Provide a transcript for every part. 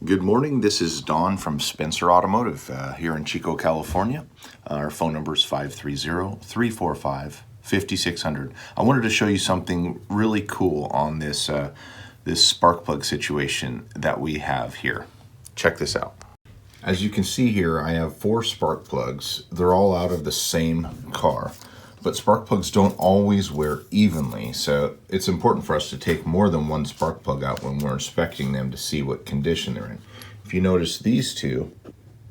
Good morning. This is Don from Spencer Automotive here in Chico, California. Our phone number is 530-345-5600. I wanted to show you something really cool on this spark plug situation that we have here. Check this out. As you can see here, I have 4 spark plugs. They're all out of the same car. But spark plugs don't always wear evenly, so it's important for us to take more than one spark plug out when we're inspecting them to see what condition they're in. If you notice these two,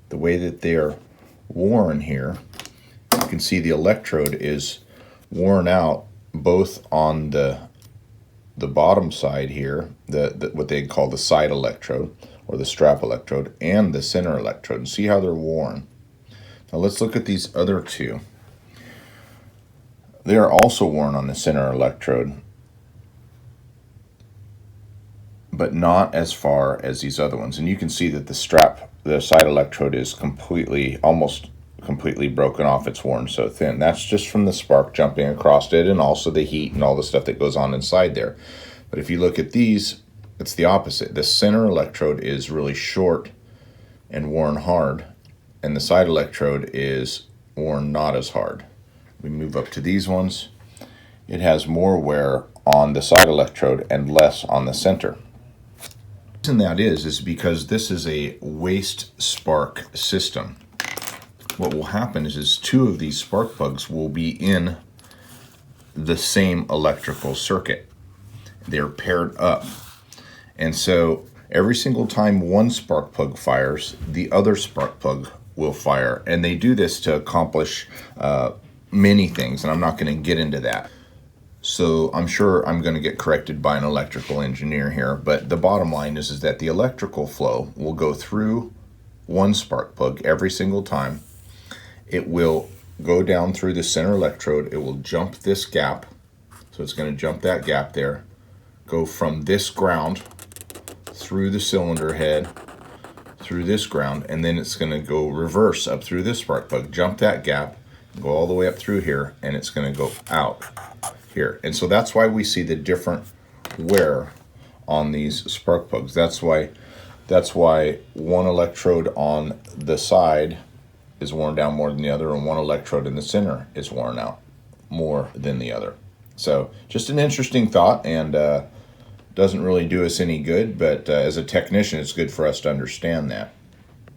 the way that they're worn here, you can see the electrode is worn out both on the bottom side here, what they call the side electrode or the strap electrode, and the center electrode. And see how they're worn. Now let's look at these other two. They are also worn on the center electrode, but not as far as these other ones. And you can see that the side electrode is almost completely broken off. It's worn so thin. That's just from the spark jumping across it, and also the heat and all the stuff that goes on inside there. But if you look at these, it's the opposite. The center electrode is really short and worn hard, and the side electrode is worn not as hard. We move up to these ones. It has more wear on the side electrode and less on the center. The reason that is because this is a waste spark system. What will happen is 2 of these spark plugs will be in the same electrical circuit. They're paired up. And so every single time one spark plug fires, the other spark plug will fire. And they do this to accomplish many things, and I'm not going to get into that. So I'm sure I'm going to get corrected by an electrical engineer here, but the bottom line is that the electrical flow will go through one spark plug every single time. It will go down through the center electrode. It will jump this gap, so it's going to jump that gap there, go from this ground through the cylinder head, through this ground, and then it's going to go reverse up through this spark plug, jump that gap, go all the way up through here, and it's going to go out here. And so that's why we see the different wear on these spark plugs. That's why one electrode on the side is worn down more than the other, and one electrode in the center is worn out more than the other. So just an interesting thought, and doesn't really do us any good, but as a technician, it's good for us to understand that.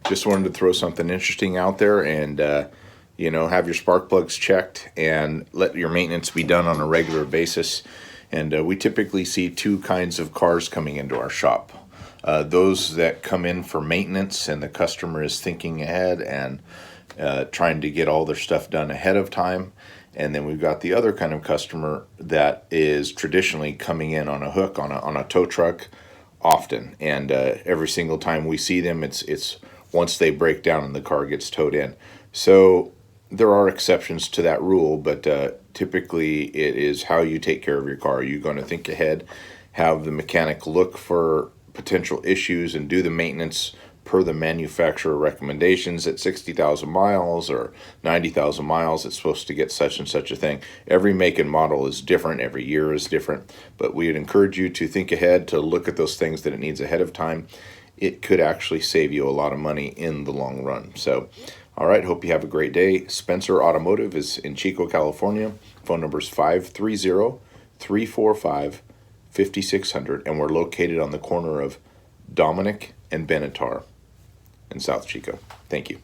Just wanted to throw something interesting out there, and have your spark plugs checked and let your maintenance be done on a regular basis. And we typically see 2 kinds of cars coming into our shop. Those that come in for maintenance and the customer is thinking ahead and trying to get all their stuff done ahead of time. And then we've got the other kind of customer that is traditionally coming in on a hook on a tow truck often. And every single time we see them, it's once they break down and the car gets towed in. So there are exceptions to that rule, but typically it is how you take care of your car. Are you going to think ahead, have the mechanic look for potential issues and do the maintenance per the manufacturer recommendations at 60,000 miles or 90,000 miles, it's supposed to get such and such a thing. Every make and model is different. Every year is different. But we would encourage you to think ahead, to look at those things that it needs ahead of time. It could actually save you a lot of money in the long run. So, all right, hope you have a great day. Spencer Automotive is in Chico, California. Phone number is 530-345-5600, and we're located on the corner of Dominic and Benatar in South Chico. Thank you.